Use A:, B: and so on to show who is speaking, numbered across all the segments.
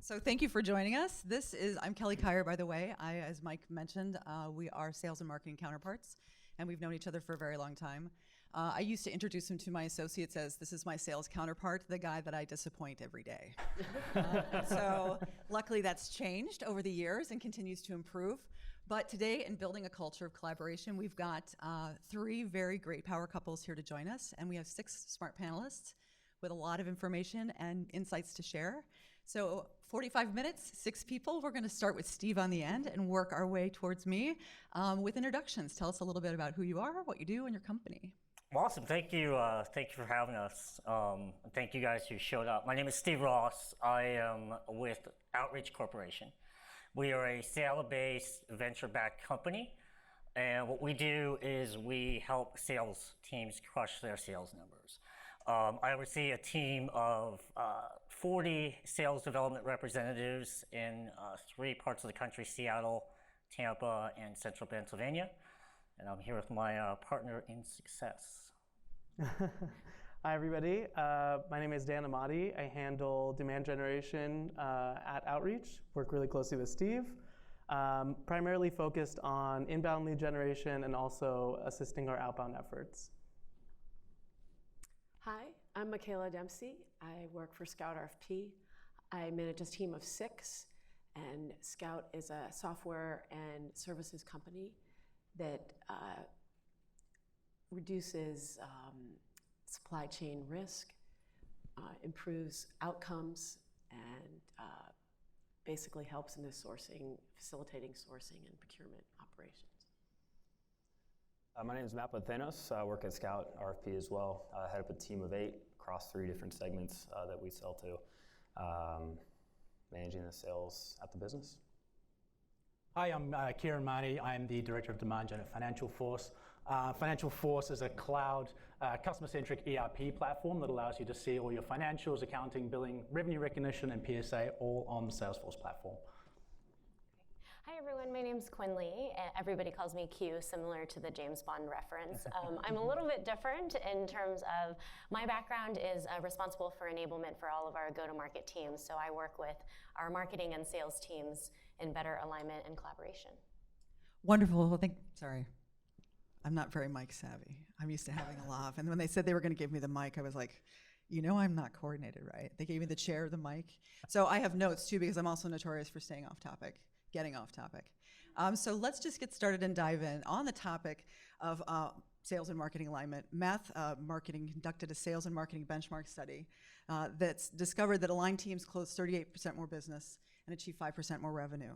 A: So thank you for joining us. I'm Kelly Kyer, by the way. As Mike mentioned, we are sales and marketing counterparts, and we've known each other for a very long time. I used to introduce him to my associates as, this is my sales counterpart, the guy that I disappoint every day. So luckily that's changed over the years and continues to improve. But today, in building a culture of collaboration, we've got 3 very great power couples here to join us, and we have 6 smart panelists with a lot of information and insights to share. So 45 minutes, 6 people. We're going to start with Steve on the end and work our way towards me with introductions. Tell us a little bit about who you are, what you do, and your company.
B: Awesome. Thank you for having us. Thank you guys who showed up. My name is Steve Ross. I am with Outreach Corporation. We are a sale-based, venture-backed company. And what we do is we help sales teams crush their sales numbers. I oversee a team of 40 sales development representatives in 3 parts of the country: Seattle, Tampa, and Central Pennsylvania. And I'm here with my partner in success.
C: Hi, everybody. My name is Dan Amati. I handle demand generation at Outreach, work really closely with Steve. Primarily focused on inbound lead generation and also assisting our outbound efforts.
D: Hi, I'm Michaela Dempsey. I work for Scout RFP. I manage a team of 6, and Scout is a software and services company that reduces supply chain risk, improves outcomes, and basically helps in the facilitating sourcing and procurement operations.
E: My name is Matt Pathenos. I work at Scout RFP as well. I head up a team of 8 across 3 different segments that we sell to, managing the sales at the business.
F: Hi, I'm Kieran Marty. I'm the Director of Demand Gen at Financial Force. Financial Force is a cloud, customer-centric ERP platform that allows you to see all your financials, accounting, billing, revenue recognition, and PSA all on the Salesforce platform.
G: Hi everyone, my name's Quinn Lee. Everybody calls me Q, similar to the James Bond reference. I'm a little bit different in terms of my background is responsible for enablement for all of our go-to-market teams. So I work with our marketing and sales teams in better alignment and collaboration.
A: Wonderful. Sorry. I'm not very mic savvy. I'm used to having a laugh. And when they said they were going to give me the mic, I was like, I'm not coordinated, right? They gave me the chair, the mic. So I have notes too, because I'm also notorious for staying off topic. Getting off topic. So let's just get started and dive in. On the topic of sales and marketing alignment, Math Marketing conducted a sales and marketing benchmark study that's discovered that aligned teams close 38% more business and achieve 5% more revenue.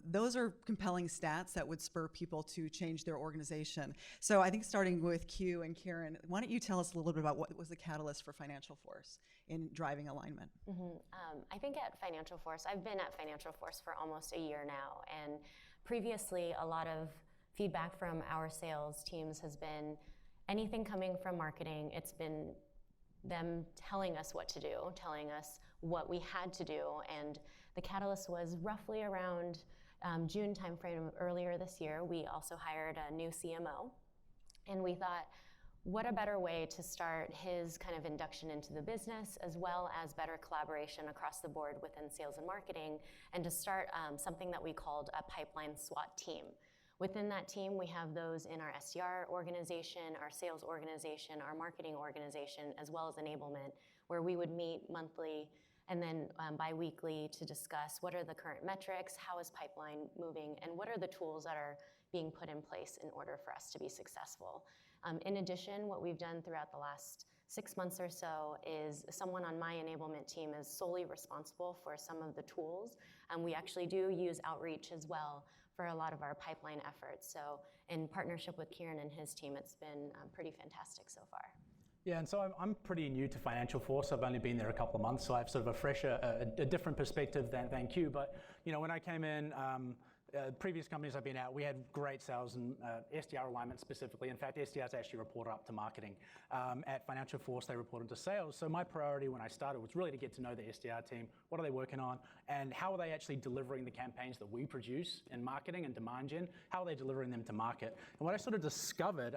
A: Those are compelling stats that would spur people to change their organization. So I think starting with Q and Kieran, why don't you tell us a little bit about what was the catalyst for Financial Force in driving alignment?
G: I think at Financial Force, I've been at Financial Force for almost a year now, and previously a lot of feedback from our sales teams has been anything coming from marketing, it's been them telling us what to do, telling us what we had to do, and the catalyst was roughly around June timeframe earlier this year. We also hired a new CMO, and we thought, what a better way to start his kind of induction into the business, as well as better collaboration across the board within sales and marketing, and to start something that we called a pipeline SWAT team. Within that team, we have those in our SDR organization, our sales organization, our marketing organization, as well as enablement, where we would meet monthly and then bi-weekly to discuss what are the current metrics, how is pipeline moving, and what are the tools that are being put in place in order for us to be successful. In addition, what we've done throughout the last 6 months or so is someone on my enablement team is solely responsible for some of the tools. We actually do use Outreach as well for a lot of our pipeline efforts. So in partnership with Kieran and his team, it's been pretty fantastic so far.
F: Yeah, and so I'm pretty new to Financial Force. I've only been there a couple of months, so I have sort of a fresher, a different perspective than Q. But when I came in, Previous companies I've been at, we had great sales and SDR alignment specifically. In fact, SDRs actually report up to marketing. At Financial Force, they report into sales. So my priority when I started was really to get to know the SDR team. What are they working on? And how are they actually delivering the campaigns that we produce in marketing and demand gen? How are they delivering them to market? And what I sort of discovered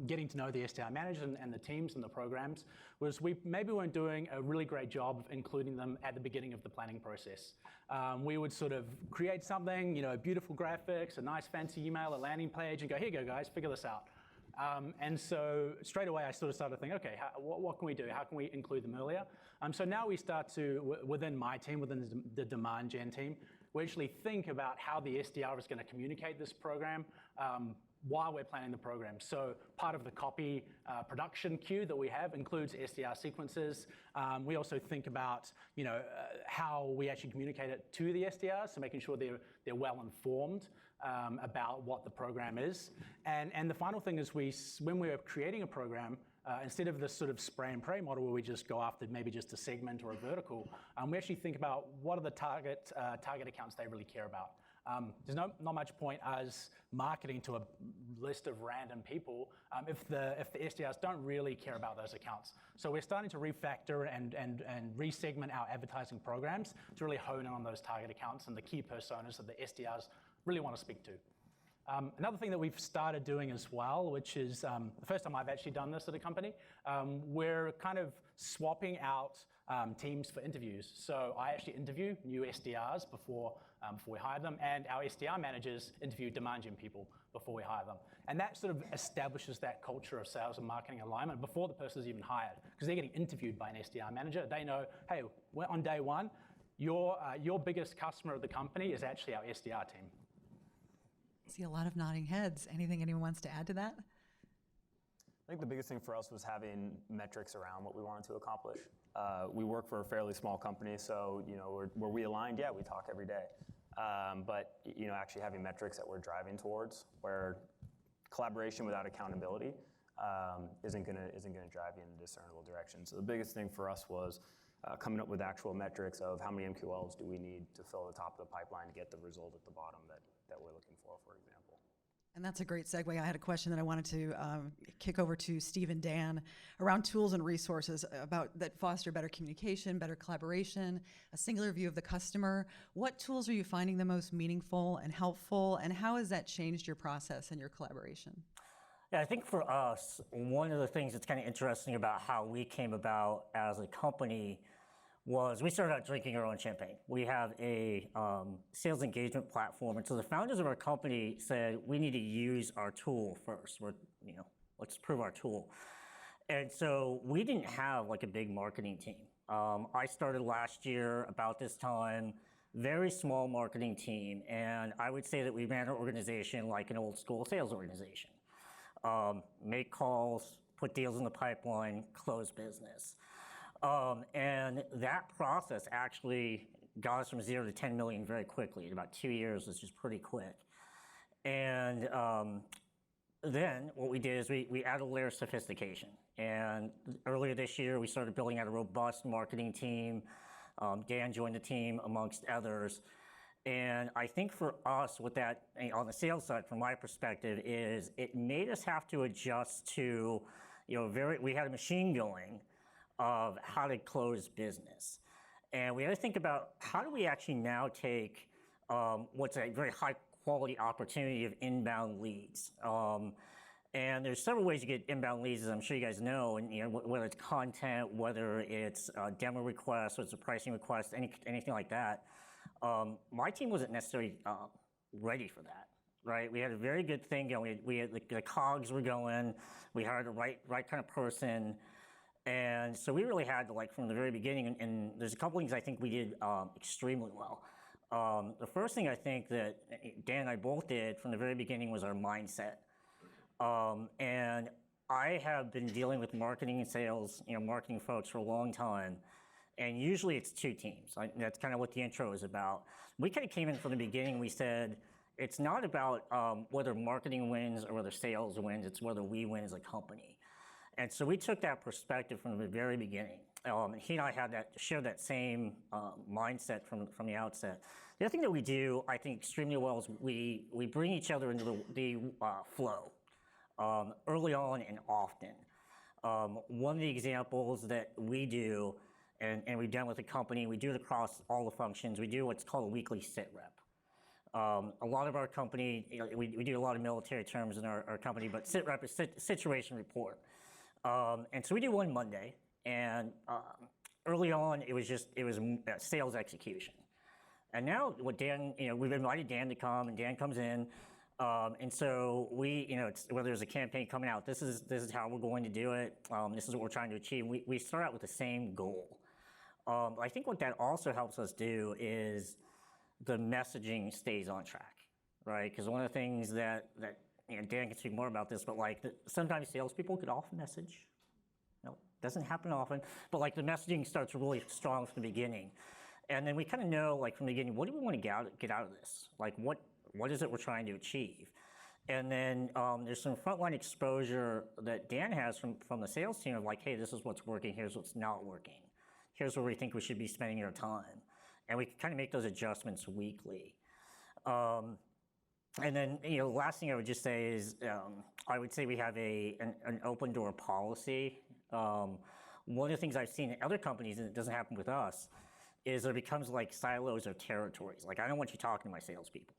F: getting to know the SDR managers and the teams and the programs was we maybe weren't doing a really great job of including them at the beginning of the planning process. We would sort of create something, beautiful graphics, a nice fancy email, a landing page, and go, here you go, guys, figure this out. And so straight away, I sort of started thinking, okay, what can we do? How can we include them earlier? So now we start to, within my team, within the demand gen team, we actually think about how the SDR is going to communicate this program while we're planning the program. So part of the copy production queue that we have includes SDR sequences. We also think about, how we actually communicate it to the SDRs, so making sure they're well informed about what the program is. And the final thing is when we're creating a program, instead of this sort of spray and pray model where we just go after maybe just a segment or a vertical, we actually think about what are the target accounts they really care about. There's not much point as marketing to a list of random people if the SDRs don't really care about those accounts. So we're starting to refactor and resegment our advertising programs to really hone in on those target accounts and the key personas that the SDRs really want to speak to. Another thing that we've started doing as well, which is the first time I've actually done this at a company, we're kind of swapping out teams for interviews. So I actually interview new SDRs before we hire them, and our SDR managers interview demand gen people before we hire them. And that sort of establishes that culture of sales and marketing alignment before the person is even hired, because they're getting interviewed by an SDR manager. They know, hey, on day one, your biggest customer of the company is actually our SDR team.
A: See a lot of nodding heads. Anything anyone wants to add to that?
E: I think the biggest thing for us was having metrics around what we wanted to accomplish. We work for a fairly small company, so were we aligned? Yeah, we talk every day. But actually having metrics that we're driving towards, where collaboration without accountability isn't going to drive you in a discernible direction. So the biggest thing for us was coming up with actual metrics of how many MQLs do we need to fill the top of the pipeline to get the result at the bottom that we're looking for example.
A: And that's a great segue. I had a question that I wanted to kick over to Steve and Dan around tools and resources that foster better communication, better collaboration, a singular view of the customer. What tools are you finding the most meaningful and helpful, and how has that changed your process and your collaboration?
B: Yeah, I think for us, one of the things that's kind of interesting about how we came about as a company was we started out drinking our own champagne. We have a sales engagement platform, and so the founders of our company said we need to use our tool first. Let's prove our tool. And so we didn't have like a big marketing team. I started last year about this time, very small marketing team, and I would say that we ran our organization like an old school sales organization. Make calls, put deals in the pipeline, close business. And that process actually got us from 0 to 10 million very quickly. In about 2 years, which is pretty quick. And then what we did is we added a layer of sophistication. And earlier this year, we started building out a robust marketing team. Dan joined the team amongst others. And I think for us, with that on the sales side, from my perspective, is it made us have to adjust to, we had a machine going of how to close business. And we had to think about how do we actually now take what's a very high quality opportunity of inbound leads. And there's several ways you get inbound leads, as I'm sure you guys know, and whether it's content, whether it's a demo request, whether it's a pricing request, anything like that. My team wasn't necessarily ready for that, right? We had a very good thing going. We had the cogs were going. We hired the right kind of person. And so we really had to, from the very beginning, and there's a couple things I think we did extremely well. The first thing I think that Dan and I both did from the very beginning was our mindset. And I have been dealing with marketing and sales, marketing folks for a long time. And usually it's two teams. That's kind of what the intro is about. We kind of came in from the beginning, we said, it's not about whether marketing wins or whether sales wins, it's whether we win as a company. And so we took that perspective from the very beginning. he and I shared that same mindset from the outset. The other thing that we do, I think, extremely well is we bring each other into the flow early on and often. One of the examples that we do, and we've done with the company, we do it across all the functions, we do what's called a weekly Sitrep. A lot of our company, we do a lot of military terms in our company, but Sitrep is situation report. And so we do one Monday, and early on it was sales execution. And now what Dan, we've invited Dan to come, and Dan comes in, and so we, whether there's a campaign coming out, this is how we're going to do it. This is what we're trying to achieve. We start out with the same goal. I think what that also helps us do is the messaging stays on track, right? Because one of the things that Dan can speak more about this, but sometimes salespeople get off message. Doesn't happen often, but the messaging starts really strong from the beginning. And then we kind of know from the beginning, what do we want to get out of this? What is it we're trying to achieve? And then there's some frontline exposure that Dan has from the sales team of hey, this is what's working, here's what's not working. Here's where we think we should be spending our time. And we can kind of make those adjustments weekly. And then, the last thing I would just say is, I would say we have an open door policy. One of the things I've seen in other companies, and it doesn't happen with us, is there becomes silos or territories. I don't want you talking to my salespeople.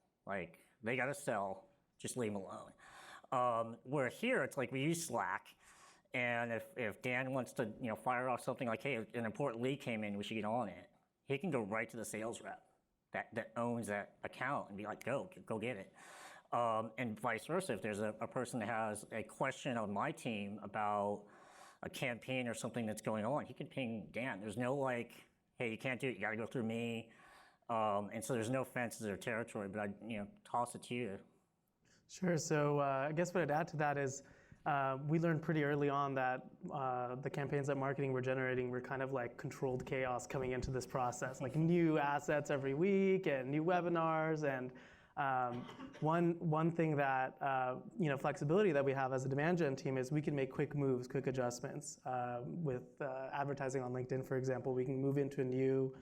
B: They got to sell, just leave them alone. Where here, it's we use Slack, and if Dan wants to, fire off something hey, an important lead came in, we should get on it, he can go right to the sales rep that owns that account and be go get it. And vice versa, if there's a person that has a question on my team about a campaign or something that's going on, he can ping Dan. There's no hey, you can't do it, you gotta go through me. And so there's no fences or territory, but I'd toss it to you.
C: Sure. So I guess what I'd add to that is we learned pretty early on that the campaigns that marketing were generating were kind of controlled chaos coming into this process, new assets every week and new webinars. And one thing that flexibility that we have as a demand gen team is we can make quick moves, quick adjustments. With advertising on LinkedIn, for example, we can move into a new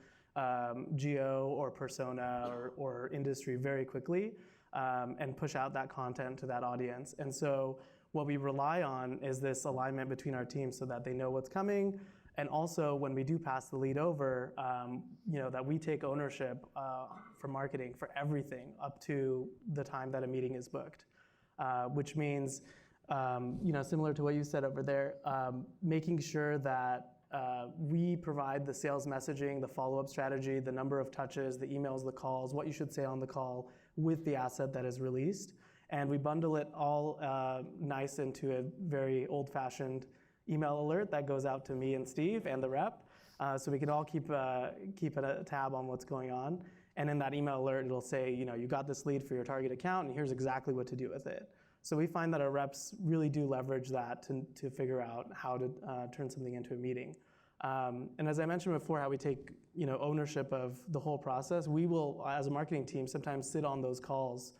C: geo or persona or industry very quickly and push out that content to that audience. And so what we rely on is this alignment between our teams so that they know what's coming. And also when we do pass the lead over, that we take ownership for marketing for everything up to the time that a meeting is booked, which means, similar to what you said over there, making sure that we provide the sales messaging, the follow-up strategy, the number of touches, the emails, the calls, what you should say on the call with the asset that is released. And we bundle it all nice into a very old-fashioned email alert that goes out to me and Steve and the rep, so we can all keep a tab on what's going on. And in that email alert, it'll say, you got this lead for your target account, and here's exactly what to do with it. So we find that our reps really do leverage that to figure out how to turn something into a meeting. And as I mentioned before, how we take ownership of the whole process, we will, as a marketing team, sometimes sit on those calls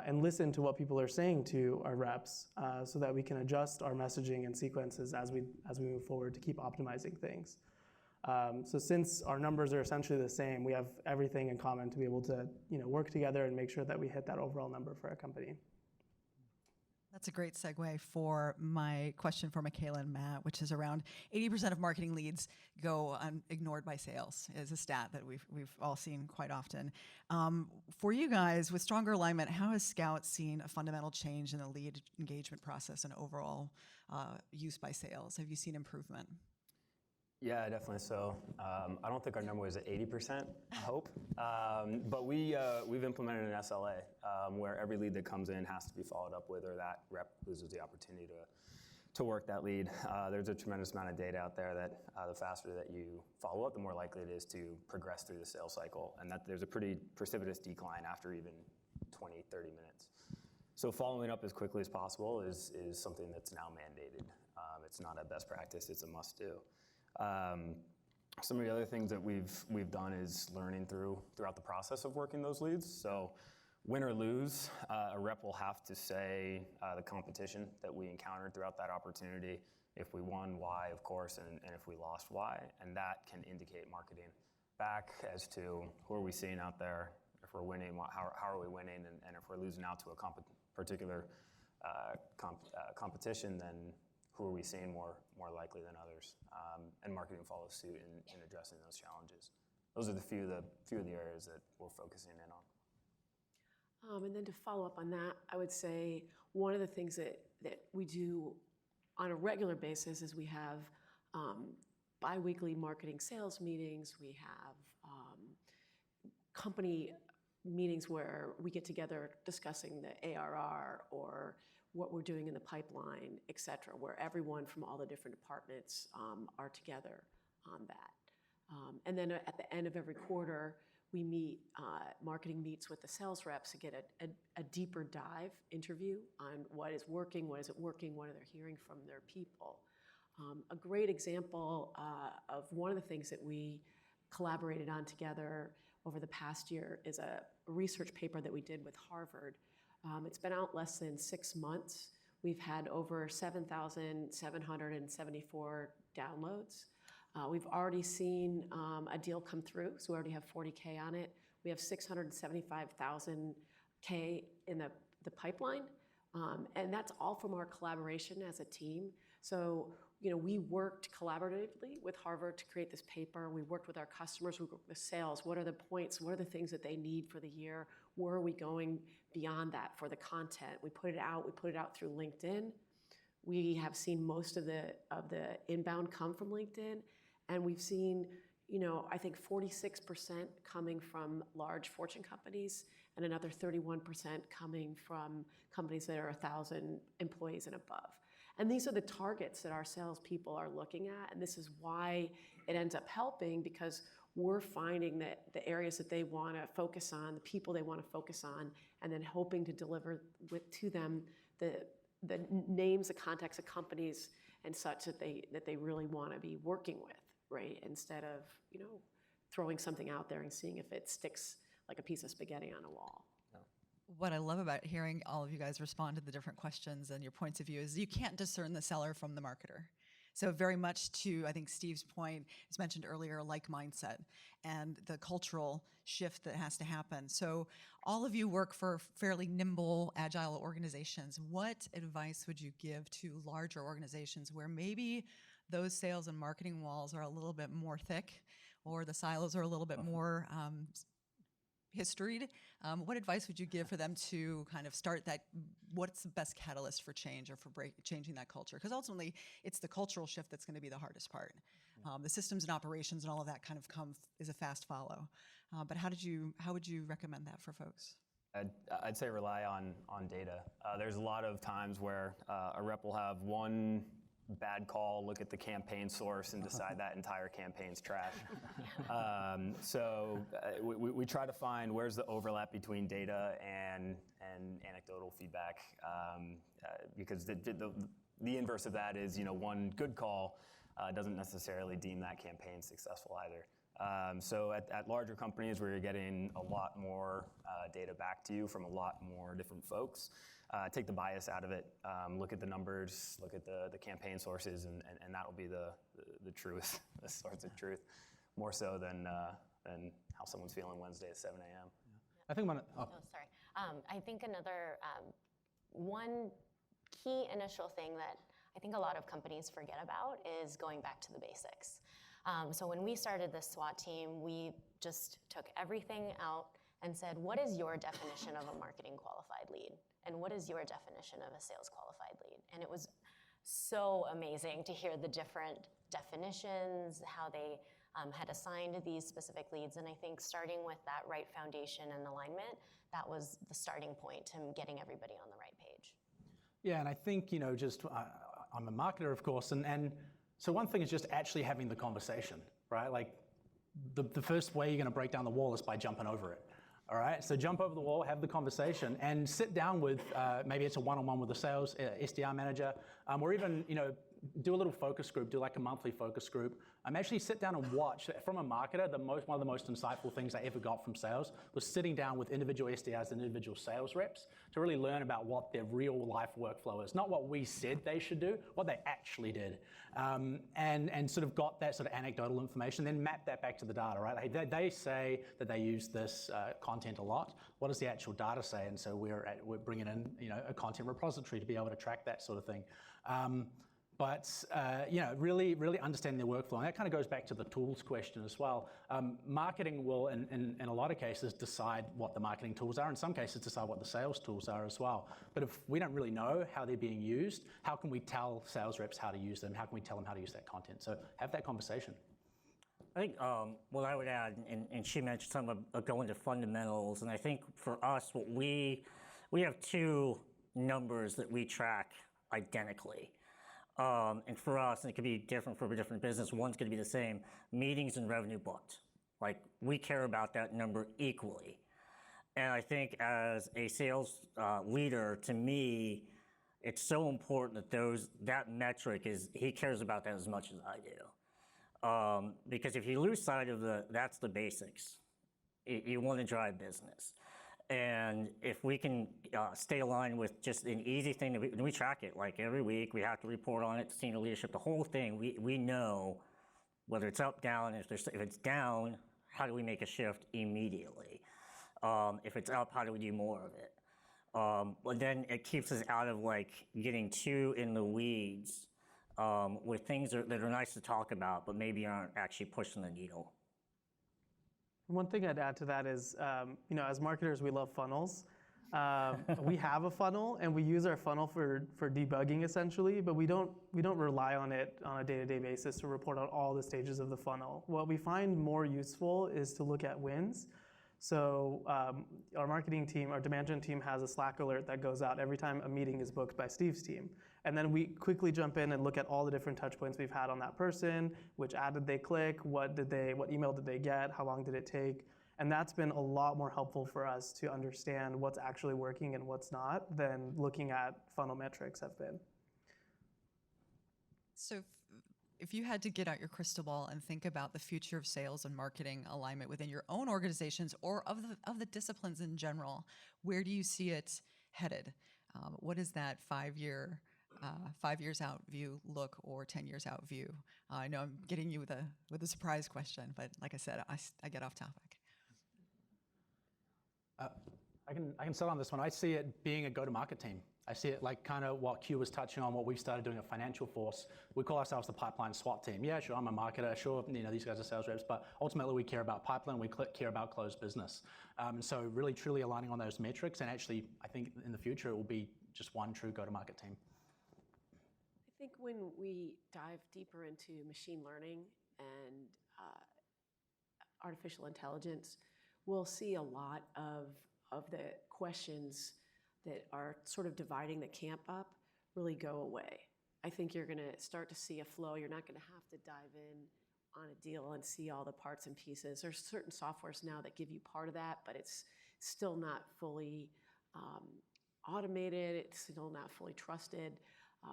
C: and listen to what people are saying to our reps so that we can adjust our messaging and sequences as we move forward to keep optimizing things. So since our numbers are essentially the same, we have everything in common to be able to work together and make sure that we hit that overall number for our company.
A: That's a great segue for my question for Michaela and Matt, which is around 80% of marketing leads go ignored by sales, is a stat that we've all seen quite often. For you guys, with stronger alignment, how has Scout seen a fundamental change in the lead engagement process and overall use by sales? Have you seen improvement?
E: Yeah, definitely so. I don't think our number was at 80%, I hope. But we've implemented an SLA where every lead that comes in has to be followed up with, or that rep loses the opportunity to work that lead. There's a tremendous amount of data out there that the faster that you follow up, the more likely it is to progress through the sales cycle, and that there's a pretty precipitous decline after even 20, 30 minutes. So following up as quickly as possible is something that's now mandated. It's not a best practice, it's a must-do. Some of the other things that we've done is learning throughout the process of working those leads. So win or lose, a rep will have to say the competition that we encountered throughout that opportunity, If we won, why, of course, and if we lost, why. And that can indicate marketing back as to who are we seeing out there. If we're winning, how are we winning? And if we're losing out to a particular competition, then who are we seeing more likely than others? And marketing follows suit in addressing those challenges. Those are the few of the areas that we're focusing in on.
D: And then to follow up on that, I would say one of the things that we do on a regular basis is we have bi-weekly marketing sales meetings. We have company meetings where we get together discussing the ARR or what we're doing in the pipeline, et cetera, where everyone from all the different departments are together on that. And then at the end of every quarter, we meet, marketing meets with the sales reps to get a deeper dive interview on what is working, what isn't working, what are they hearing from their people. A great example of one of the things that we collaborated on together over the past year is a research paper that we did with Harvard. It's been out less than 6 months. We've had over 7,774 downloads. We've already seen a deal come through, so we already have 40K on it. We have 675,000K in the pipeline, and that's all from our collaboration as a team. So, we worked collaboratively with Harvard to create this paper. We worked with our customers, we worked with sales. What are the points? What are the things that they need for the year? Where are we going beyond that for the content? We put it out through LinkedIn. We have seen most of the inbound come from LinkedIn. And we've seen, I think 46% coming from large Fortune companies and another 31% coming from companies that are 1,000 employees and above. And these are the targets that our salespeople are looking at. And this is why it ends up helping, because we're finding that the areas that they want to focus on, the people they want to focus on, and then hoping to deliver to them the names, the contacts of companies and such that they really want to be working with. Right? Instead of, throwing something out there and seeing if it sticks like a piece of spaghetti on a wall.
A: What I love about hearing all of you guys respond to the different questions and your points of view is you can't discern the seller from the marketer. So very much to, I think, Steve's point, as mentioned earlier, like mindset and the cultural shift that has to happen. So all of you work for fairly nimble, agile organizations. What advice would you give to larger organizations where maybe those sales and marketing walls are a little bit more thick, or the silos are a little bit more historied? What advice would you give for them to kind of start that? What's the best catalyst for change or for changing that culture? Because ultimately, it's the cultural shift that's going to be the hardest part. The systems and operations and all of that kind of is a fast follow. But how would you recommend that for folks?
E: I'd say rely on data. There's a lot of times where a rep will have one bad call, look at the campaign source, and decide that entire campaign's trash. So we try to find where's the overlap between data and anecdotal feedback, because the inverse of that is, one good call doesn't necessarily deem that campaign successful either. So at larger companies where you're getting a lot more data back to you from a lot more different folks, take the bias out of it, look at the numbers, look at the campaign sources, and that will be the truth, the source of truth, more so than how someone's feeling Wednesday at 7 a.m.
F: I think
G: sorry. I think another one key initial thing that I think a lot of companies forget about is going back to the basics. So when we started this SWAT team, we just took everything out and said, what is your definition of a marketing qualified lead? And what is your definition of a sales qualified lead? And it was so amazing to hear the different definitions, how they had assigned these specific leads. And I think starting with that right foundation and alignment, that was the starting point to getting everybody on the right page.
F: Yeah, and I think, I'm a marketer, of course, and so one thing is just actually having the conversation, right? Like the first way you're going to break down the wall is by jumping over it. All right, so jump over the wall, have the conversation, and sit down with, maybe it's a one-on-one with the sales SDR manager, or even, do a little focus group, do like a monthly focus group. Actually sit down and watch. From a marketer, one of the most insightful things I ever got from sales was sitting down with individual SDRs and individual sales reps to really learn about what their real life workflow is. Not what we said they should do, what they actually did. And sort of got that sort of anecdotal information, then map that back to the data, right? They say that they use this content a lot. What does the actual data say? And so we're bringing in, a content repository to be able to track that sort of thing. Really understanding the workflow. And that kind of goes back to the tools question as well. Marketing will, in a lot of cases, decide what the marketing tools are. In some cases, decide what the sales tools are as well. But if we don't really know how they're being used, how can we tell sales reps how to use them? How can we tell them how to use that content? So have that conversation.
B: I think what I would add, and she mentioned some of going to fundamentals, and I think for us, we have two numbers that we track identically. And for us, and it could be different for a different business, one's going to be the same, meetings and revenue booked. Like, we care about that number equally. And I think as a sales leader, to me, it's so important that that metric he cares about that as much as I do. Because if you lose sight of that's the basics. You want to drive business. And if we can stay aligned with just an easy thing, we track it. Like every week, we have to report on it to senior leadership. The whole thing, we know whether it's up, down. If it's down, how do we make a shift immediately? If it's up, how do we do more of it? But then it keeps us out of like getting too in the weeds with things that are nice to talk about, but maybe aren't actually pushing the needle.
C: One thing I'd add to that is, as marketers, we love funnels. We have a funnel, and we use our funnel for debugging essentially, but we don't rely on it on a day-to-day basis to report on all the stages of the funnel. What we find more useful is to look at wins. So our marketing team, our demand gen team, has a Slack alert that goes out every time a meeting is booked by Steve's team. And then we quickly jump in and look at all the different touch points we've had on that person, which ad did they click, what email did they get, how long did it take. And that's been a lot more helpful for us to understand what's actually working and what's not than looking at funnel metrics have been.
A: So if you had to get out your crystal ball and think about the future of sales and marketing alignment within your own organizations or of the disciplines in general, where do you see it headed? What is that 5 years out view look, or 10 years out view? I know I'm getting you with a surprise question, but like I said, I get off topic.
F: I can start on this one. I see it being a go-to-market team. I see it like kind of what Q was touching on, what we've started doing at Financial Force. We call ourselves the pipeline SWAT team. Yeah, sure, I'm a marketer. Sure, these guys are sales reps, but ultimately we care about pipeline. We care about closed business. So really, truly aligning on those metrics. And actually, I think in the future it will be just one true go-to-market team.
D: I think when we dive deeper into machine learning and artificial intelligence, we'll see a lot of the questions that are sort of dividing the camp up really go away. I think you're going to start to see a flow. You're not going to have to dive in on a deal and see all the parts and pieces. There's certain softwares now that give you part of that, but it's still not fully automated. It's still not fully trusted.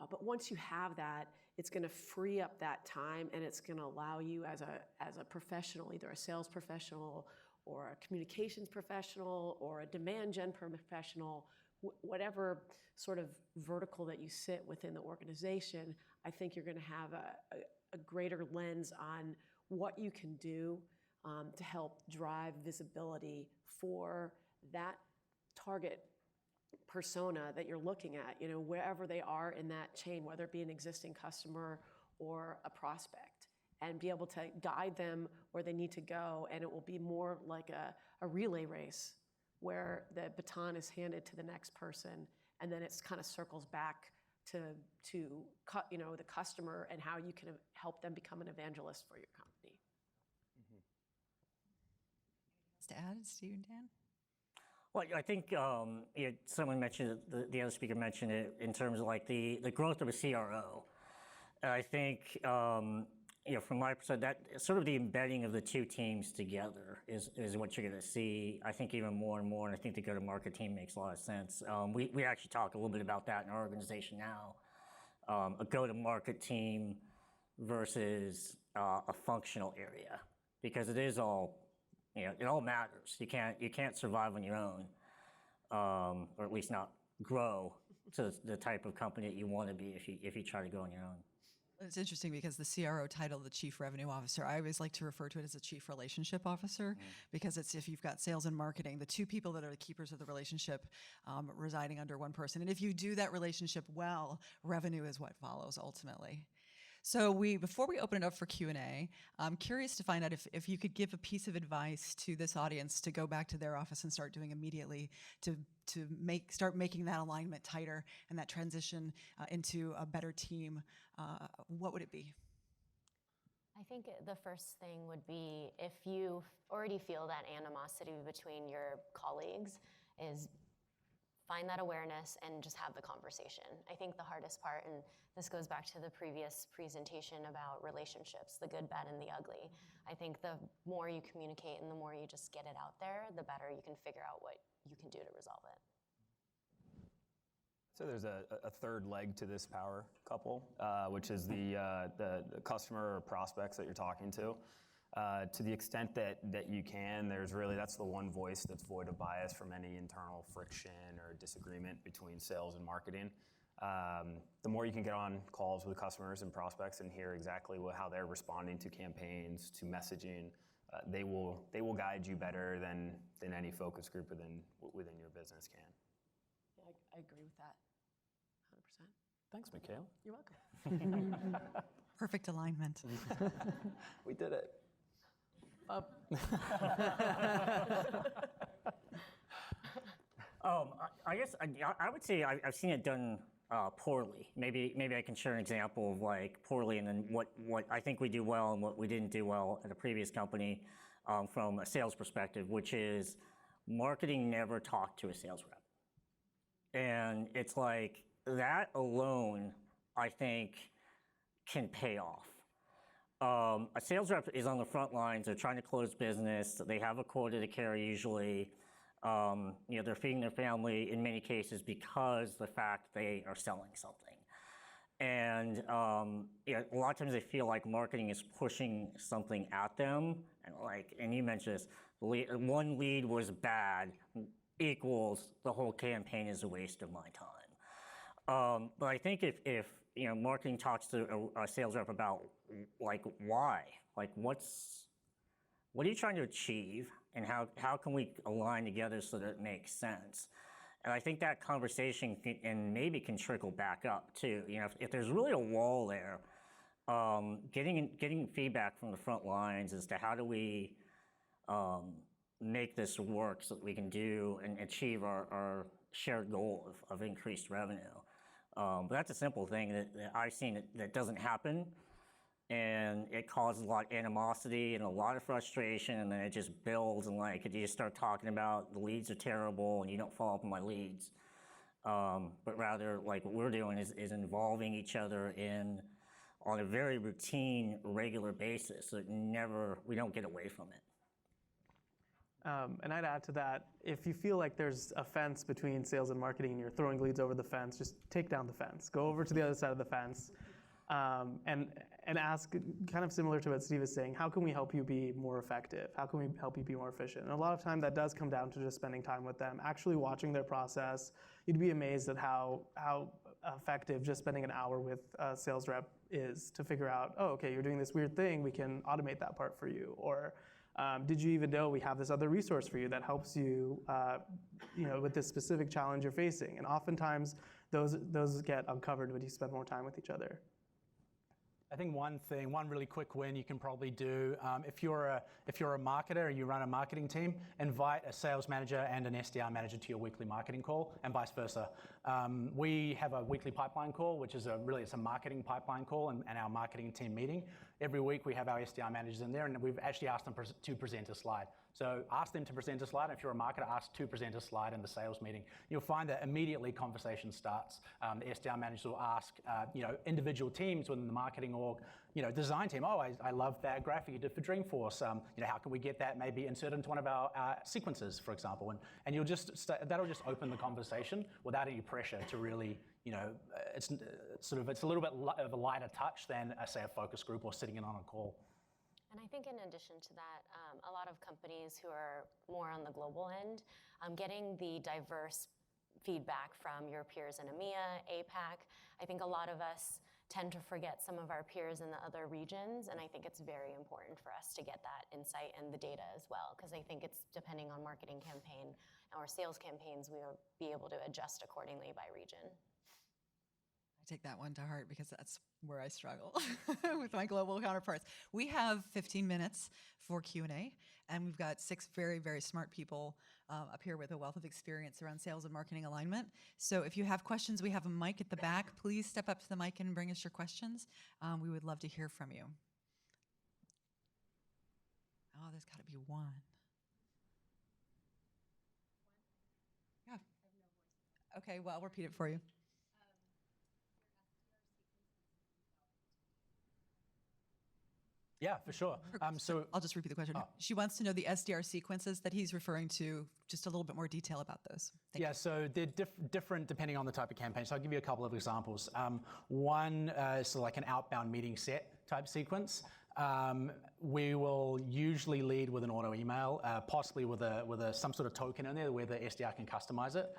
D: But once you have that, it's going to free up that time, and it's going to allow you as a professional, either a sales professional or a communications professional or a demand gen professional, whatever sort of vertical that you sit within the organization, I think you're going to have a greater lens on what you can do to help drive visibility for that target persona that you're looking at, wherever they are in that chain, whether it be an existing customer or a prospect, and be able to guide them where they need to go. And it will be more like a relay race where the baton is handed to the next person, and then it's kind of circles back to the customer and how you can help them become an evangelist for your company.
A: To add, Steve and Dan?
B: Well, I think someone mentioned it, the other speaker mentioned it in terms of like the growth of a CRO. And I think from my perspective, that sort of the embedding of the two teams together is what you're going to see. I think even more and more, and I think the go-to-market team makes a lot of sense. We actually talk a little bit about that in our organization now. a go-to-market team versus a functional area, because it is all, it all matters. You can't survive on your own, or at least not grow to the type of company that you want to be if you try to go on your own.
A: It's interesting because the CRO title, the Chief Revenue Officer, I always like to refer to it as a Chief Relationship Officer, because it's, if you've got sales and marketing, the two people that are the keepers of the relationship residing under one person. And if you do that relationship well, revenue is what follows ultimately. So before we open it up for Q&A, I'm curious to find out if you could give a piece of advice to this audience to go back to their office and start doing immediately to start making that alignment tighter and that transition into a better team. What would it be?
G: I think the first thing would be, if you already feel that animosity between your colleagues, is find that awareness and just have the conversation. I think the hardest part, and this goes back to the previous presentation about relationships, the good, bad, and the ugly. I think the more you communicate and the more you just get it out there, the better you can figure out what you can do to resolve it.
E: So there's a third leg to this power couple, which is the customer or prospects that you're talking to. To the extent that you can, that's the one voice that's void of bias from any internal friction or disagreement between sales and marketing. The more you can get on calls with customers and prospects and hear exactly how they're responding to campaigns, to messaging, they will guide you better than any focus group within your business can.
D: Yeah, I agree with that, 100%.
E: Thanks, Mikhail.
D: You're welcome.
A: Perfect alignment.
E: We did it.
B: I guess I would say I've seen it done poorly. Maybe I can share an example of like poorly, and then what I think we do well and what we didn't do well at a previous company from a sales perspective, which is marketing never talked to a sales rep. And it's like that alone, I think, can pay off. A sales rep is on the front lines. They're trying to close business. They have a quota to carry usually. They're feeding their family in many cases because the fact they are selling something. And a lot of times they feel like marketing is pushing something at them. And you mentioned this, one lead was bad equals the whole campaign is a waste of my time. But I think if marketing talks to a sales rep about like why, like what are you trying to achieve, and how can we align together so that it makes sense? And I think that conversation can trickle back up too. If there's really a wall there, getting feedback from the front lines as to how do we make this work so that we can do and achieve our shared goal of increased revenue. But that's a simple thing that I've seen that doesn't happen, and it causes a lot of animosity and a lot of frustration, and then it just builds, and you just start talking about the leads are terrible and you don't follow up on my leads. But rather, what we're doing is involving each other on a very routine, regular basis, so that we don't get away from it.
C: And I'd add to that, if you feel like there's a fence between sales and marketing and you're throwing leads over the fence, just take down the fence. Go over to the other side of the fence and ask, kind of similar to what Steve is saying, how can we help you be more effective? How can we help you be more efficient? And a lot of time that does come down to just spending time with them, actually watching their process. You'd be amazed at how effective just spending an hour with a sales rep is to figure out, oh, okay, you're doing this weird thing, we can automate that part for you. Or did you even know we have this other resource for you that helps you, with this specific challenge you're facing? And oftentimes, those get uncovered when you spend more time with each other.
F: I think one really quick win you can probably do, if you're a marketer and you run a marketing team, invite a sales manager and an SDR manager to your weekly marketing call, and vice versa. We have a weekly pipeline call, which is it's a marketing pipeline call and our marketing team meeting. Every week we have our SDR managers in there, and we've actually asked them to present a slide. So ask them to present a slide. If you're a marketer, ask to present a slide in the sales meeting. You'll find that immediately conversation starts. The SDR managers will ask, individual teams within the marketing org, design team. Oh, I love that graphic you did for Dreamforce. How can we get that maybe inserted into one of our sequences, for example? And you'll that'll just open the conversation without any pressure to really, it's it's a little bit of a lighter touch than, say, a focus group or sitting in on a call.
G: And I think in addition to that, a lot of companies who are more on the global end, getting the diverse feedback from your peers in EMEA, APAC, I think a lot of us tend to forget some of our peers in the other regions, and I think it's very important for us to get that insight and the data as well, because I think it's depending on marketing campaign or sales campaigns, we will be able to adjust accordingly by region.
A: I take that one to heart because that's where I struggle with my global counterparts. We have 15 minutes for Q&A, and we've got 6 very, very smart people up here with a wealth of experience around sales and marketing alignment. So if you have questions, we have a mic at the back. Please step up to the mic and bring us your questions. We would love to hear from you. Oh, there's got to be one. Yeah. Okay, well, I'll repeat it for you.
F: Yeah, for sure. So
A: I'll just repeat the question. She wants to know the SDR sequences that he's referring to, just a little bit more detail about those. Thank you.
F: so they're different depending on the type of campaign. So I'll give you a couple of examples. One is like an outbound meeting set type sequence. We will usually lead with an auto email, possibly with some sort of token in there where the SDR can customize it.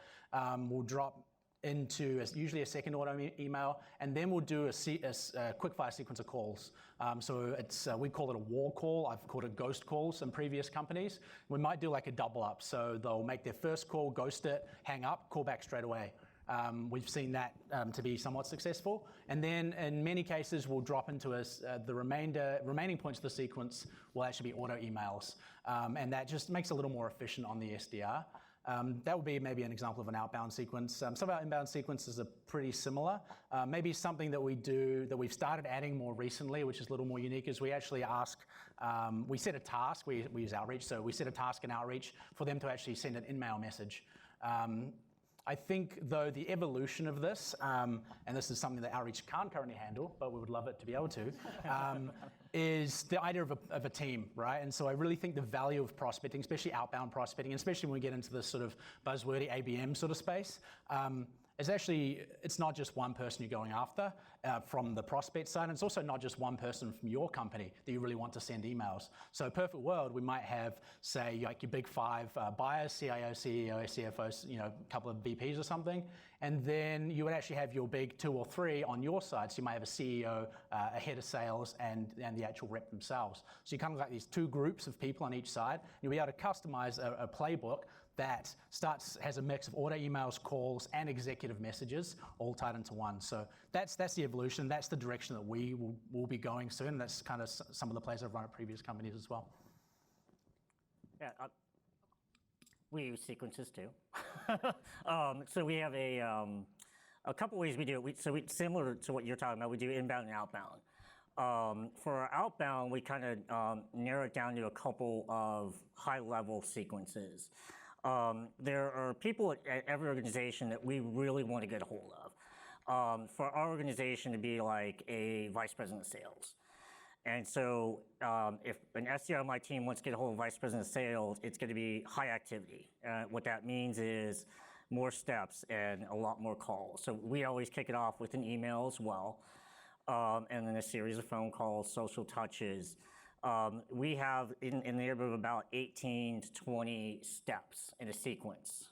F: We'll drop into usually a second auto email, and then we'll do a quick fire sequence of calls. So it's we call it a war call. I've called it ghost calls in previous companies. We might do like a double up. So they'll make their first call, ghost it, hang up, call back straight away. We've seen that to be somewhat successful. And then in many cases, we'll drop into the remaining points of the sequence will actually be auto emails. And that just makes it a little more efficient on the SDR. That would be maybe an example of an outbound sequence. Some of our inbound sequences are pretty similar. Maybe something that we do that we've started adding more recently, which is a little more unique, is we actually ask, we set a task, we use Outreach, so we set a task in Outreach for them to actually send an in-mail message. I think, though, the evolution of this, and this is something that Outreach can't currently handle, but we would love it to be able to, is the idea of a team, right? And so I really think the value of prospecting, especially outbound prospecting, and especially when we get into this sort of buzzwordy ABM sort of space, is actually, it's not just one person you're going after from the prospect side, and it's also not just one person from your company that you really want to send emails. So perfect world, we might have, say, like your big 5 buyers, CIO, CEO, CFO, a couple of VPs or something, and then you would actually have your big 2 or 3 on your side. So you might have a CEO, a head of sales, and the actual rep themselves. So you kind of like these 2 groups of people on each side. You'll be able to customize a playbook that has a mix of auto emails, calls, and executive messages all tied into one. So that's the evolution. That's the direction that we will be going soon. That's kind of some of the plays I've run at previous companies as well.
B: Yeah, we use sequences too. So we have a couple ways we do it. Similar to what you're talking about, we do inbound and outbound. For our outbound, we kind of narrow it down to a couple of high-level sequences. There are people at every organization that we really want to get a hold of. For our organization to be like a vice president of sales. And so if an SDR on my team wants to get a hold of vice president of sales, it's going to be high activity. What that means is more steps and a lot more calls. So we always kick it off with an email as well, and then a series of phone calls, social touches. We have in the neighborhood of about 18 to 20 steps in a sequence.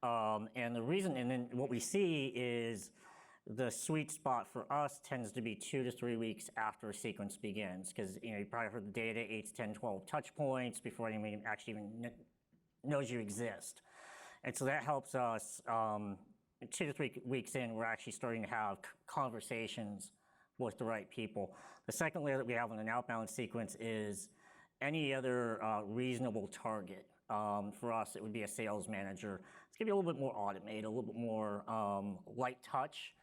B: And the reason, and then what we see is the sweet spot for us tends to be 2 to 3 weeks after a sequence begins, because you probably heard the data, 8 to 10, 12 touch points before anyone actually even knows you exist. And so that helps us, 2 to 3 weeks in, we're actually starting to have conversations with the right people. The second layer that we have on an outbound sequence is any other reasonable target. For us, it would be a sales manager. It's gonna be a little bit more automated, a little bit more light touch.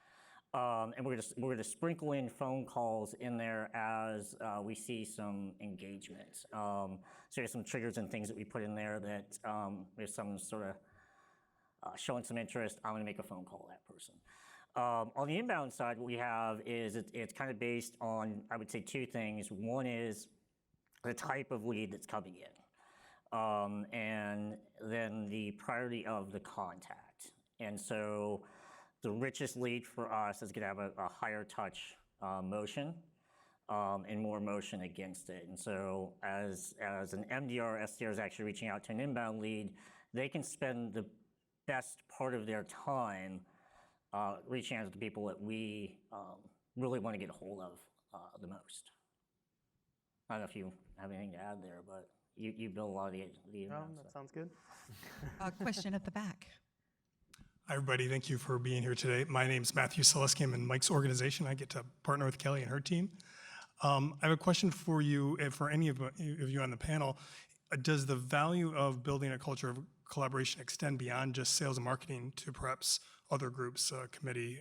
B: And we're gonna sprinkle in phone calls in there as we see some engagement. So there's some triggers and things that we put in there that there's some sort of showing some interest. I'm gonna make a phone call to that person. On the inbound side, what we have is it's kind of based on, I would say, 2 things. One is the type of lead that's coming in, and then the priority of the contact. And so the richest lead for us is going to have a higher touch motion and more motion against it. And so as an MDR, SDR is actually reaching out to an inbound lead, they can spend the best part of their time reaching out to the people that we really want to get a hold of the most. I don't know if you have anything to add there, but you build a lot of the inbound
C: That
B: stuff.
C: sounds good.
A: Question at the back.
H: Hi, everybody. Thank you for being here today. My name's Matthew Selesky. I'm in Mike's organization. I get to partner with Kelly and her team. I have a question for you, for any of you on the panel. Does the value of building a culture of collaboration extend beyond just sales and marketing to perhaps other groups, committee,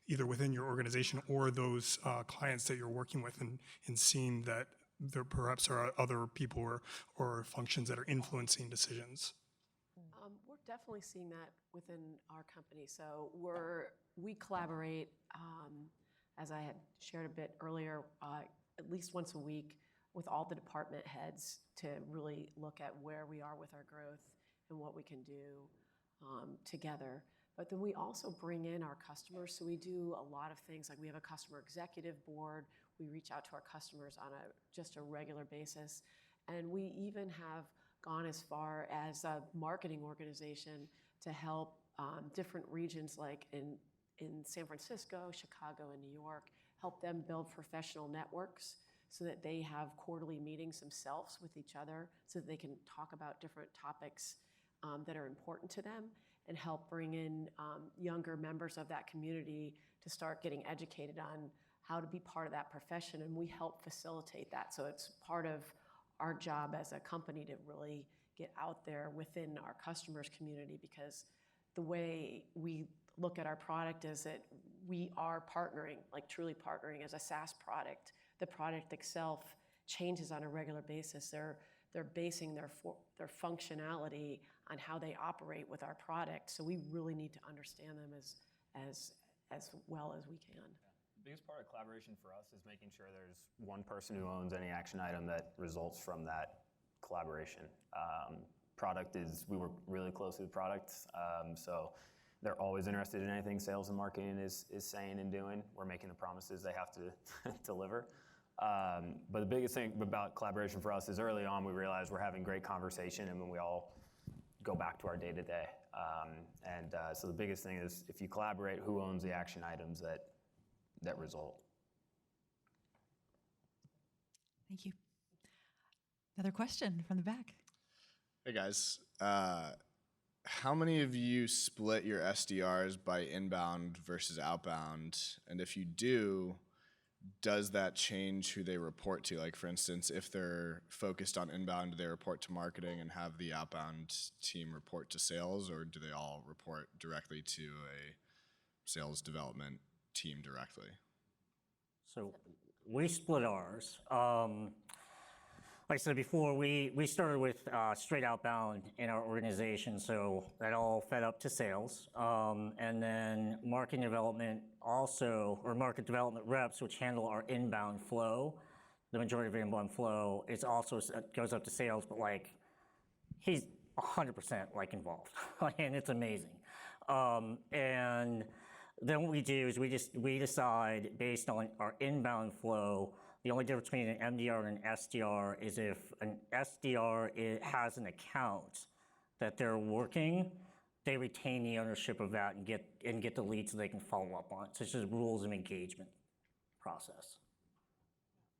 H: either within your organization or those clients that you're working with, and seeing that there perhaps are other people or functions that are influencing decisions?
D: We're definitely seeing that within our company. So we collaborate, as I had shared a bit earlier, at least once a week with all the department heads to really look at where we are with our growth and what we can do together. But then we also bring in our customers. So we do a lot of things, like we have a customer executive board. We reach out to our customers on just a regular basis. And we even have gone as far as a marketing organization to help different regions, like in San Francisco, Chicago, and New York, help them build professional networks so that they have quarterly meetings themselves with each other so that they can talk about different topics that are important to them, and help bring in younger members of that community to start getting educated on how to be part of that profession. And we help facilitate that. So it's part of our job as a company to really get out there within our customers' community, because the way we look at our product is that we are partnering, like truly partnering as a SaaS product. The product itself changes on a regular basis. They're basing their functionality on how they operate with our product. So we really need to understand them as well as we can.
E: The biggest part of collaboration for us is making sure there's one person who owns any action item that results from that collaboration. We work really closely with product, so they're always interested in anything sales and marketing is saying and doing. We're making the promises they have to deliver. But the biggest thing about collaboration for us is early on we realized we're having great conversation, and when we all go back to our day-to-day. So the biggest thing is, if you collaborate, who owns the action items that result?
A: Thank you. Another question from the back.
I: Hey guys, how many of you split your SDRs by inbound versus outbound? And if you do, does that change who they report to? Like, for instance, if they're focused on inbound, do they report to marketing and have the outbound team report to sales, or do they all report directly to a sales development team directly?
B: So we split ours. Like I said before, we started with straight outbound in our organization, so that all fed up to sales. And then market development market development reps, which handle our inbound flow, the majority of inbound flow, goes up to sales, but like he's 100% like involved, and it's amazing. And then what we do is we decide based on our inbound flow. The only difference between an MDR and an SDR is if an SDR has an account that they're working, they retain the ownership of that and get the lead so they can follow up on it. So it's just rules of engagement process.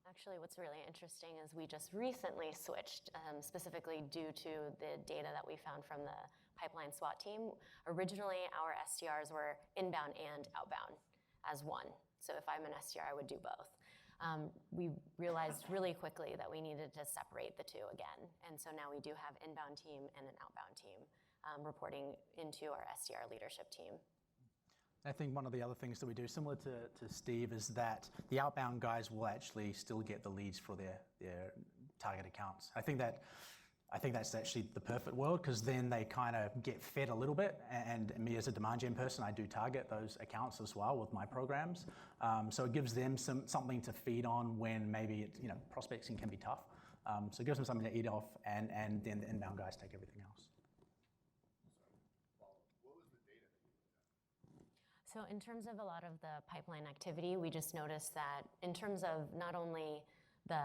G: Actually, what's really interesting is we just recently switched, specifically due to the data that we found from the pipeline SWAT team. Originally, our SDRs were inbound and outbound as one. So if I'm an SDR, I would do both. We realized really quickly that we needed to separate the two again. And so now we do have inbound team and an outbound team reporting into our SDR leadership team.
F: I think one of the other things that we do, similar to Steve, is that the outbound guys will actually still get the leads for their target accounts. I think that's actually the perfect world, because then they kind of get fed a little bit, and me as a demand gen person, I do target those accounts as well with my programs. So it gives them something to feed on when maybe prospecting can be tough. So it gives them something to eat off, and then the inbound guys take everything else.
G: So in terms of a lot of the pipeline activity, we just noticed that in terms of not only the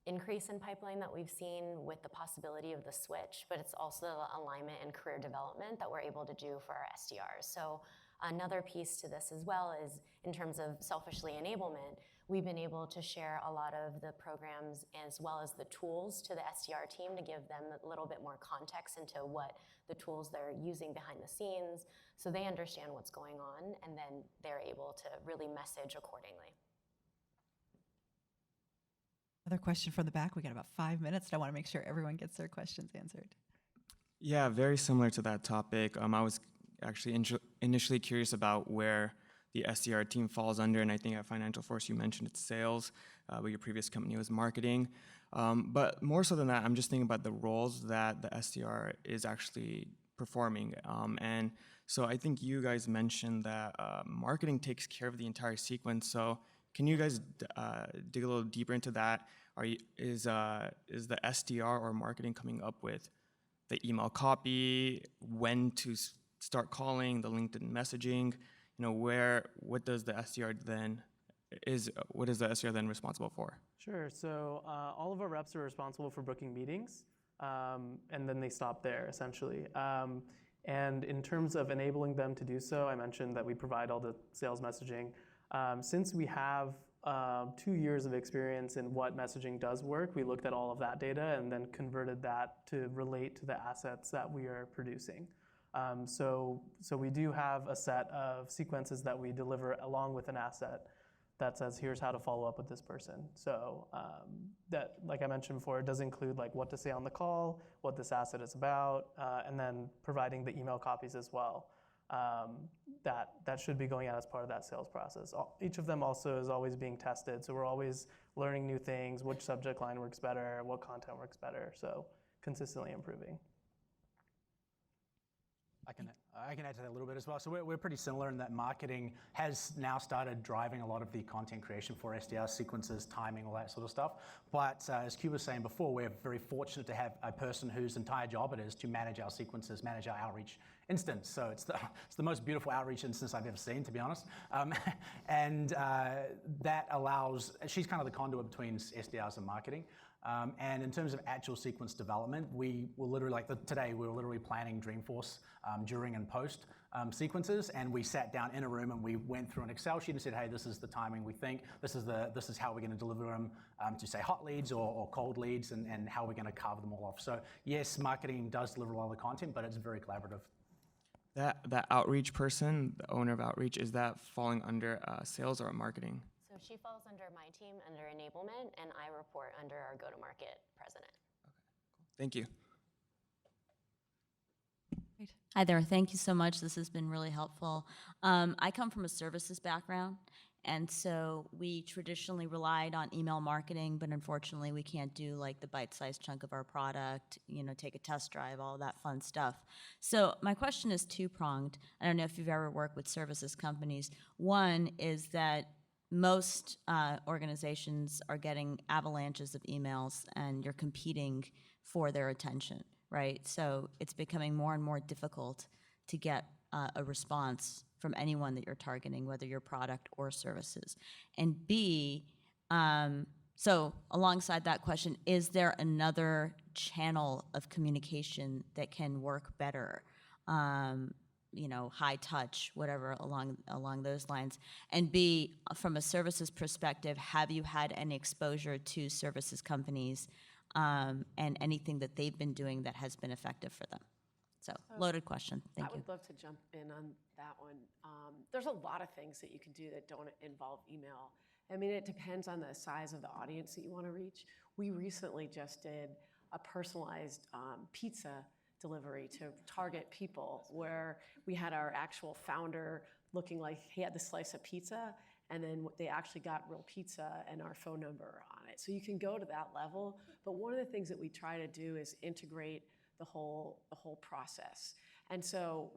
G: increase in pipeline that we've seen with the possibility of the switch, but it's also the alignment and career development that we're able to do for our SDRs. So another piece to this as well is in terms of selfishly enablement, we've been able to share a lot of the programs as well as the tools to the SDR team to give them a little bit more context into what the tools they're using behind the scenes so they understand what's going on and then they're able to really message accordingly.
A: Another question from the back. We got about 5 minutes, and I want to make sure everyone gets their questions answered.
J: Yeah, very similar to that topic. I was actually initially curious about where the SDR team falls under, and I think at Financial Force you mentioned it's sales, but your previous company was marketing. But more so than that, I'm just thinking about the roles that the SDR is actually performing. And so I think you guys mentioned that marketing takes care of the entire sequence. So can you guys dig a little deeper into that? Is the SDR or marketing coming up with the email copy, when to start calling, the LinkedIn messaging? You know, what does the SDR then responsible for?
C: Sure. So all of our reps are responsible for booking meetings, and then they stop there essentially. And in terms of enabling them to do so, I mentioned that we provide all the sales messaging. Since we have 2 years of experience in what messaging does work, we looked at all of that data and then converted that to relate to the assets that we are producing. So we do have a set of sequences that we deliver along with an asset that says, here's how to follow up with this person. So that, like I mentioned before, it does include like what to say on the call, what this asset is about, and then providing the email copies as well. That should be going out as part of that sales process. Each of them also is always being tested, so we're always learning new things, which subject line works better, what content works better, so consistently improving.
F: I can add to that a little bit as well. So we're pretty similar in that marketing has now started driving a lot of the content creation for SDR sequences, timing, all that sort of stuff. But as Q was saying before, we're very fortunate to have a person whose entire job it is to manage our sequences, manage our outreach instance. So it's the most beautiful outreach instance I've ever seen, to be honest. That allows, she's kind of the conduit between SDRs and marketing. And in terms of actual sequence development, we were literally today we were literally planning Dreamforce during and post sequences, and we sat down in a room and we went through an Excel sheet and said, hey, this is the timing we think, this is how we're going to deliver them to say hot leads or cold leads, and how we're going to carve them all off. So yes, marketing does deliver a lot of the content, but it's very collaborative.
J: That outreach person, the owner of outreach, is that falling under sales or marketing?
G: So she falls under my team, under enablement, and I report under our go-to-market president.
J: Okay, cool. Thank you.
A: Great.
K: Hi there. Thank you so much. This has been really helpful. I come from a services background, and so we traditionally relied on email marketing, but unfortunately we can't do like the bite-sized chunk of our product, take a test drive, all that fun stuff. So my question is two-pronged. I don't know if you've ever worked with services companies. One is that most organizations are getting avalanches of emails and you're competing for their attention, right? So it's becoming more and more difficult to get a response from anyone that you're targeting, whether you're product or services. And B, so alongside that question, is there another channel of communication that can work better? High touch, whatever, along those lines. And B, from a services perspective, have you had any exposure to services companies and anything that they've been doing that has been effective for them? So, loaded question. Thank you.
D: I would love to jump in on that one. There's a lot of things that you can do that don't involve email. I mean, it depends on the size of the audience that you want to reach. We recently just did a personalized pizza delivery to target people where we had our actual founder looking like he had the slice of pizza, and then they actually got real pizza and our phone number on it. So you can go to that level, but one of the things that we try to do is integrate the whole process. And so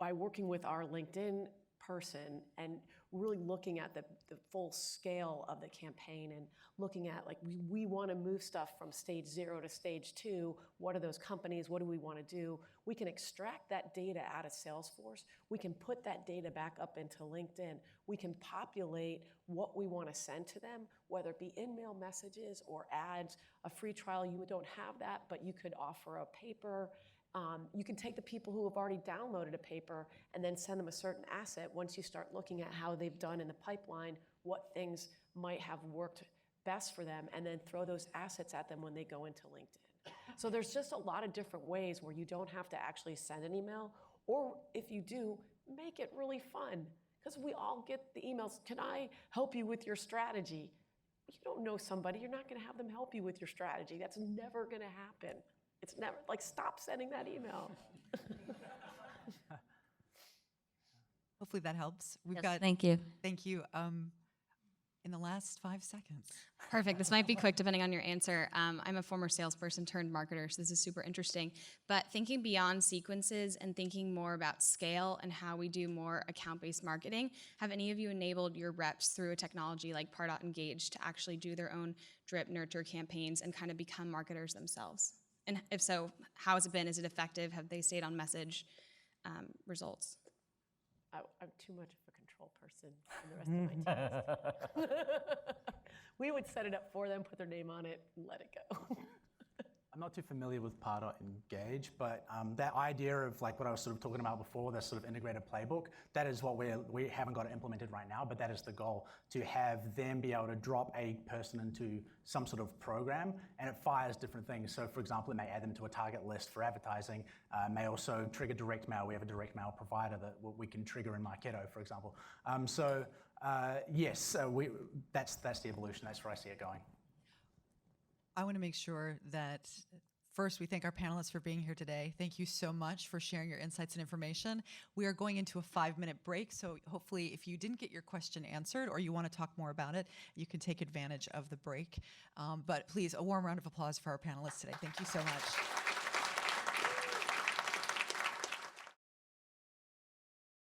D: by working with our LinkedIn person and really looking at the full scale of the campaign and looking at like we want to move stuff from stage 0 to stage 2. What are those companies? What do we want to do? We can extract that data out of Salesforce. We can put that data back up into LinkedIn. We can populate what we want to send to them, whether it be in-mail messages or ads. A free trial, you don't have that, but you could offer a paper. You can take the people who have already downloaded a paper and then send them a certain asset. Once you start looking at how they've done in the pipeline, what things might have worked best for them, and then throw those assets at them when they go into LinkedIn. So there's just a lot of different ways where you don't have to actually send an email, or if you do, make it really fun. Because we all get the emails, can I help you with your strategy? You don't know somebody, you're not gonna have them help you with your strategy. That's never gonna happen. It's never, like, stop sending that email.
A: Hopefully that helps. We've
K: Yes,
A: got,
K: thank you.
A: thank you. In the last 5 seconds.
L: Perfect. This might be quick depending on your answer. I'm a former salesperson turned marketer, so this is super interesting. But thinking beyond sequences and thinking more about scale and how we do more account-based marketing, have any of you enabled your reps through a technology like Pardot Engage to actually do their own drip nurture campaigns and kind of become marketers themselves? And if so, how has it been? Is it effective? Have they stayed on message? Results?
D: I'm too much of a control person in the rest of my teams. We would set it up for them, put their name on it, and let it go.
F: I'm not too familiar with Pardot Engage, but that idea of like what I was sort of talking about before, the sort of integrated playbook, that is what we haven't got it implemented right now, but that is the goal, to have them be able to drop a person into some sort of program and it fires different things. So for example, it may add them to a target list for advertising, may also trigger direct mail. We have a direct mail provider that we can trigger in Marketo, for example. Yes, that's the evolution. That's where I see it going.
A: I want to make sure that first we thank our panelists for being here today. Thank you so much for sharing your insights and information. We are going into a 5-minute break, so hopefully if you didn't get your question answered or you want to talk more about it, you can take advantage of the break. But please, a warm round of applause for our panelists today. Thank you so much.